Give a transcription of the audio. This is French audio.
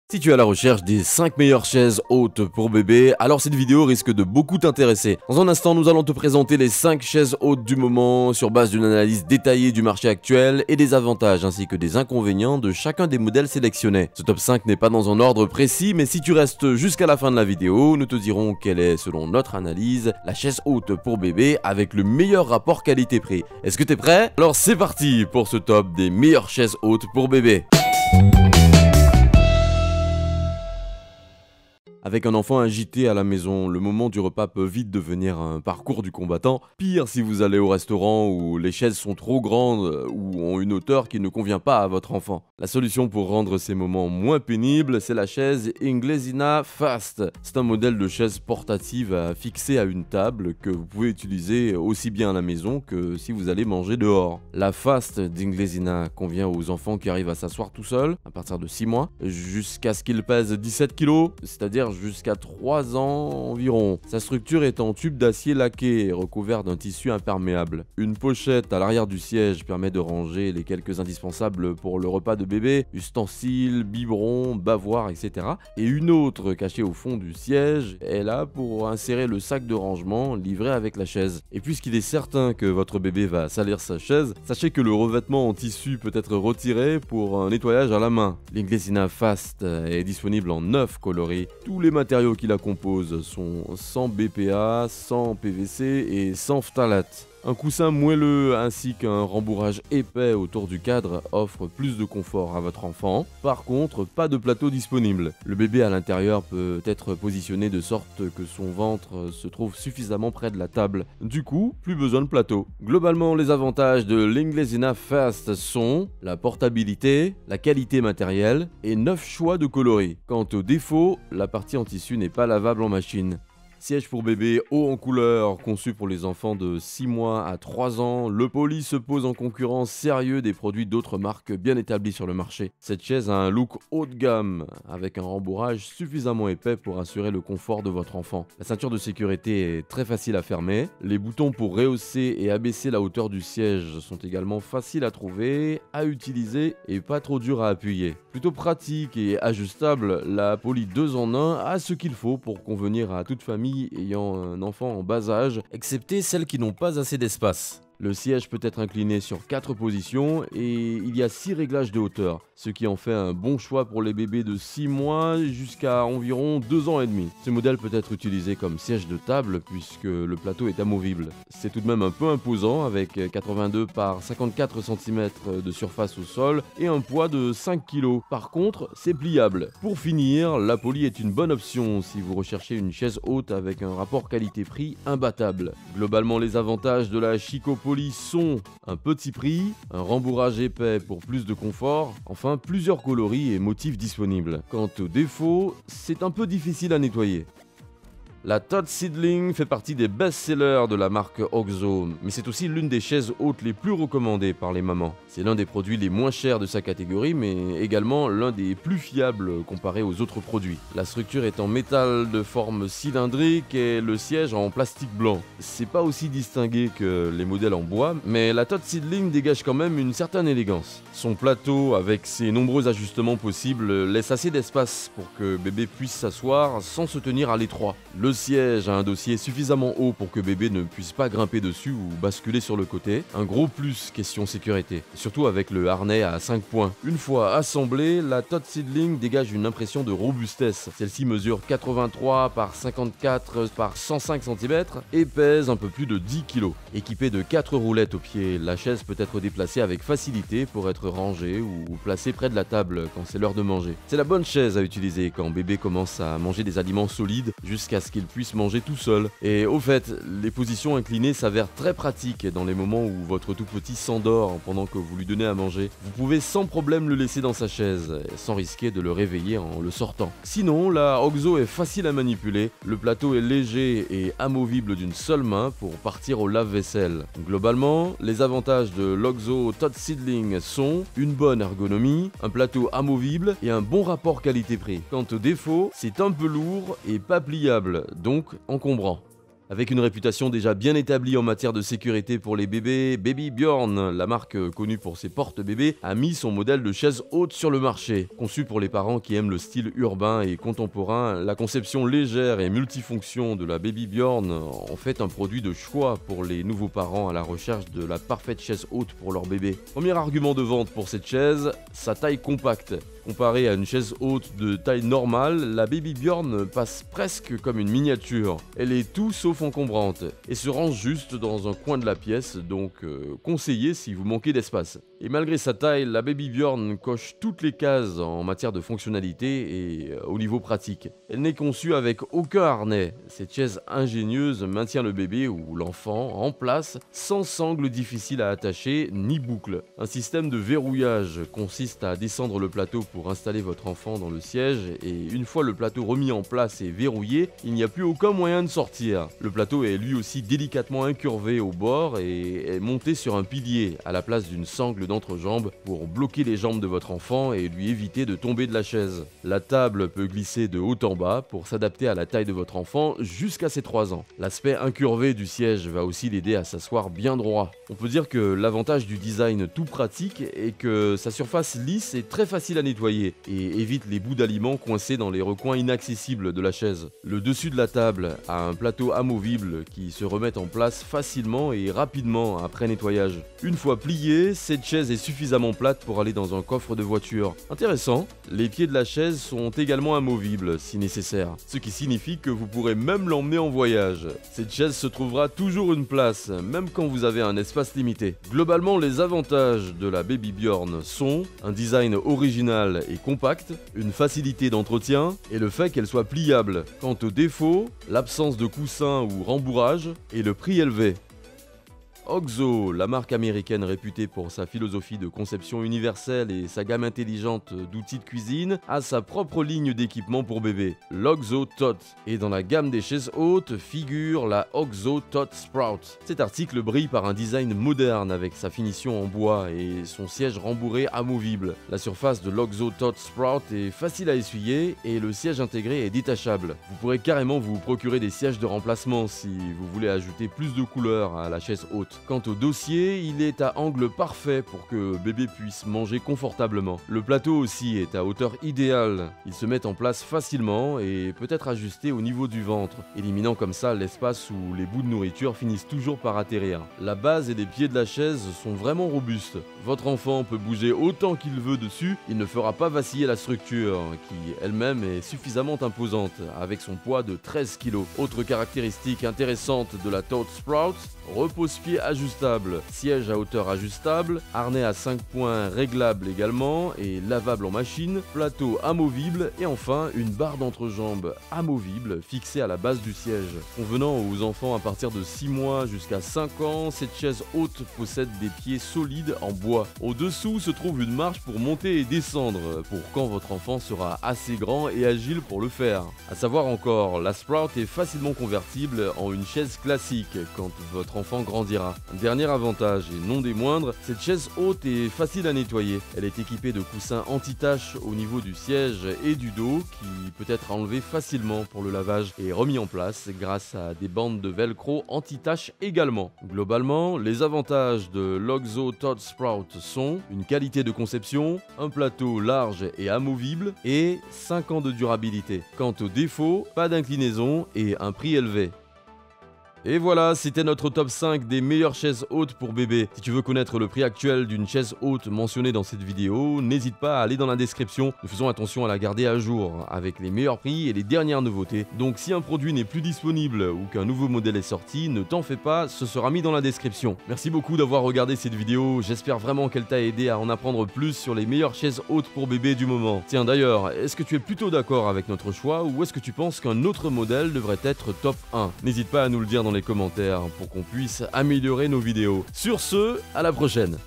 Si tu es à la recherche des 5 meilleures chaises hautes pour bébé, alors cette vidéo risque de beaucoup t'intéresser. Dans un instant, nous allons te présenter les 5 chaises hautes du moment sur base d'une analyse détaillée du marché actuel et des avantages ainsi que des inconvénients de chacun des modèles sélectionnés. Ce top 5 n'est pas dans un ordre précis, mais si tu restes jusqu'à la fin de la vidéo, nous te dirons quelle est, selon notre analyse, la chaise haute pour bébé avec le meilleur rapport qualité-prix. Est-ce que t'es prêt? Alors c'est parti pour ce top des meilleures chaises hautes pour bébé. Avec un enfant agité à la maison, le moment du repas peut vite devenir un parcours du combattant. Pire si vous allez au restaurant où les chaises sont trop grandes ou ont une hauteur qui ne convient pas à votre enfant. La solution pour rendre ces moments moins pénibles, c'est la chaise Inglesina Fast. C'est un modèle de chaise portative à fixer à une table que vous pouvez utiliser aussi bien à la maison que si vous allez manger dehors. La Fast d'Inglesina convient aux enfants qui arrivent à s'asseoir tout seuls à partir de 6 mois jusqu'à ce qu'ils pèsent 17 kg, c'est-à-dire jusqu'à 3 ans environ. Sa structure est en tube d'acier laqué et recouvert d'un tissu imperméable. Une pochette à l'arrière du siège permet de ranger les quelques indispensables pour le repas de bébé, ustensiles, biberons, bavoirs, etc. Et une autre cachée au fond du siège est là pour insérer le sac de rangement livré avec la chaise. Et puisqu'il est certain que votre bébé va salir sa chaise, sachez que le revêtement en tissu peut être retiré pour un nettoyage à la main. L'Inglesina Fast est disponible en 9 coloris. Tous les matériaux qui la composent sont sans BPA, sans PVC et sans phtalate. Un coussin moelleux ainsi qu'un rembourrage épais autour du cadre offrent plus de confort à votre enfant. Par contre, pas de plateau disponible. Le bébé à l'intérieur peut être positionné de sorte que son ventre se trouve suffisamment près de la table. Du coup, plus besoin de plateau. Globalement, les avantages de l'Inglesina Fast sont la portabilité, la qualité matérielle et 9 choix de coloris. Quant aux défauts, la partie en tissu n'est pas lavable en machine. Siège pour bébé haut en couleur, conçu pour les enfants de 6 mois à 3 ans, le Poly se pose en concurrence sérieux des produits d'autres marques bien établies sur le marché. Cette chaise a un look haut de gamme, avec un rembourrage suffisamment épais pour assurer le confort de votre enfant. La ceinture de sécurité est très facile à fermer, les boutons pour rehausser et abaisser la hauteur du siège sont également faciles à trouver, à utiliser et pas trop durs à appuyer. Plutôt pratique et ajustable, la Poly 2 en 1 a ce qu'il faut pour convenir à toute famille ayant un enfant en bas âge, excepté celles qui n'ont pas assez d'espace. Le siège peut être incliné sur 4 positions et il y a 6 réglages de hauteur, ce qui en fait un bon choix pour les bébés de 6 mois jusqu'à environ 2 ans et demi. Ce modèle peut être utilisé comme siège de table puisque le plateau est amovible. C'est tout de même un peu imposant avec 82 par 54 cm de surface au sol et un poids de 5 kg. Par contre, c'est pliable. Pour finir, la Poly est une bonne option si vous recherchez une chaise haute avec un rapport qualité-prix imbattable. Globalement, les avantages de la Chico Poly sont un petit prix, un rembourrage épais pour plus de confort, enfin plusieurs coloris et motifs disponibles. Quant aux défauts, c'est un peu difficile à nettoyer. La Todd Seedling fait partie des best-sellers de la marque OXO, mais c'est aussi l'une des chaises hautes les plus recommandées par les mamans. C'est l'un des produits les moins chers de sa catégorie, mais également l'un des plus fiables comparé aux autres produits. La structure est en métal de forme cylindrique et le siège en plastique blanc. C'est pas aussi distingué que les modèles en bois, mais la Todd Seedling dégage quand même une certaine élégance. Son plateau, avec ses nombreux ajustements possibles, laisse assez d'espace pour que bébé puisse s'asseoir sans se tenir à l'étroit. Le siège a un dossier suffisamment haut pour que bébé ne puisse pas grimper dessus ou basculer sur le côté. Un gros plus question sécurité, surtout avec le harnais à 5 points. Une fois assemblée, la Todd Seedling dégage une impression de robustesse. Celle-ci mesure 83 par 54 par 105 cm et pèse un peu plus de 10 kg. Équipée de 4 roulettes au pied, la chaise peut être déplacée avec facilité pour être rangée ou placée près de la table quand c'est l'heure de manger. C'est la bonne chaise à utiliser quand bébé commence à manger des aliments solides jusqu'à ce qu'il puisse manger tout seul. Et au fait, les positions inclinées s'avèrent très pratiques dans les moments où votre tout petit s'endort pendant que vous lui donnez à manger. Vous pouvez sans problème le laisser dans sa chaise, sans risquer de le réveiller en le sortant. Sinon, la OXO est facile à manipuler, le plateau est léger et amovible d'une seule main pour partir au lave-vaisselle. Globalement, les avantages de l'OXO Todd Seedling sont une bonne ergonomie, un plateau amovible et un bon rapport qualité-prix. Quant aux défauts, c'est un peu lourd et pas pliable, donc encombrant. Avec une réputation déjà bien établie en matière de sécurité pour les bébés, Baby Bjorn, la marque connue pour ses porte-bébés, a mis son modèle de chaise haute sur le marché. Conçu pour les parents qui aiment le style urbain et contemporain, la conception légère et multifonction de la Baby Bjorn en fait un produit de choix pour les nouveaux parents à la recherche de la parfaite chaise haute pour leur bébé. Premier argument de vente pour cette chaise, sa taille compacte. Comparée à une chaise haute de taille normale, la Baby Bjorn passe presque comme une miniature. Elle est tout sauf encombrante et se range juste dans un coin de la pièce, donc conseillée si vous manquez d'espace. Et malgré sa taille, la Baby Bjorn coche toutes les cases en matière de fonctionnalité et au niveau pratique. Elle n'est conçue avec aucun harnais. Cette chaise ingénieuse maintient le bébé ou l'enfant en place sans sangle difficile à attacher ni boucle. Un système de verrouillage consiste à descendre le plateau pour installer votre enfant dans le siège et une fois le plateau remis en place et verrouillé, il n'y a plus aucun moyen de sortir. Le plateau est lui aussi délicatement incurvé au bord et est monté sur un pilier à la place d'une sangle d'entrejambe pour bloquer les jambes de votre enfant et lui éviter de tomber de la chaise. La table peut glisser de haut en bas pour s'adapter à la taille de votre enfant jusqu'à ses 3 ans. L'aspect incurvé du siège va aussi l'aider à s'asseoir bien droit. On peut dire que l'avantage du design tout pratique est que sa surface lisse est très facile à nettoyer et évite les bouts d'aliments coincés dans les recoins inaccessibles de la chaise. Le dessus de la table a un plateau amovible qui se remet en place facilement et rapidement après nettoyage. Une fois pliée, cette chaise est suffisamment plate pour aller dans un coffre de voiture. Intéressant, les pieds de la chaise sont également amovibles si nécessaire, ce qui signifie que vous pourrez même l'emmener en voyage. Cette chaise se trouvera toujours une place, même quand vous avez un espace limité. Globalement, les avantages de la Baby Bjorn sont un design original et compact, une facilité d'entretien et le fait qu'elle soit pliable. Quant aux défauts, l'absence de coussin ou rembourrage et le prix élevé. OXO, la marque américaine réputée pour sa philosophie de conception universelle et sa gamme intelligente d'outils de cuisine, a sa propre ligne d'équipement pour bébé, l'OXO Tot. Et dans la gamme des chaises hautes figure la OXO Tot Sprout. Cet article brille par un design moderne avec sa finition en bois et son siège rembourré amovible. La surface de l'OXO Tot Sprout est facile à essuyer et le siège intégré est détachable. Vous pourrez carrément vous procurer des sièges de remplacement si vous voulez ajouter plus de couleur à la chaise haute. Quant au dossier, il est à angle parfait pour que bébé puisse manger confortablement. Le plateau aussi est à hauteur idéale. Il se met en place facilement et peut être ajusté au niveau du ventre, éliminant comme ça l'espace où les bouts de nourriture finissent toujours par atterrir. La base et les pieds de la chaise sont vraiment robustes. Votre enfant peut bouger autant qu'il veut dessus, il ne fera pas vaciller la structure, qui elle-même est suffisamment imposante, avec son poids de 13 kg. Autre caractéristique intéressante de la Tot Sprout, repose-pied ajustable, siège à hauteur ajustable, harnais à 5 points réglable également et lavable en machine, plateau amovible et enfin une barre d'entrejambe amovible fixée à la base du siège. Convenant aux enfants à partir de 6 mois jusqu'à 5 ans, cette chaise haute possède des pieds solides en bois. Au-dessous se trouve une marche pour monter et descendre pour quand votre enfant sera assez grand et agile pour le faire. A savoir encore, la Sprout est facilement convertible en une chaise classique quand votre enfant grandira. Un dernier avantage, et non des moindres, cette chaise haute est facile à nettoyer. Elle est équipée de coussins anti-taches au niveau du siège et du dos qui peut être enlevé facilement pour le lavage et remis en place grâce à des bandes de velcro anti-taches également. Globalement, les avantages de l'OXO Tot Sprout sont une qualité de conception, un plateau large et amovible et 5 ans de durabilité. Quant aux défauts, pas d'inclinaison et un prix élevé. Et voilà, c'était notre top 5 des meilleures chaises hautes pour bébé. Si tu veux connaître le prix actuel d'une chaise haute mentionnée dans cette vidéo, n'hésite pas à aller dans la description. Nous faisons attention à la garder à jour, avec les meilleurs prix et les dernières nouveautés. Donc si un produit n'est plus disponible ou qu'un nouveau modèle est sorti, ne t'en fais pas, ce sera mis dans la description. Merci beaucoup d'avoir regardé cette vidéo, j'espère vraiment qu'elle t'a aidé à en apprendre plus sur les meilleures chaises hautes pour bébé du moment. Tiens d'ailleurs, est-ce que tu es plutôt d'accord avec notre choix ou est-ce que tu penses qu'un autre modèle devrait être top 1? N'hésite pas à nous le dire dans les commentaires pour qu'on puisse améliorer nos vidéos. Sur ce, à la prochaine.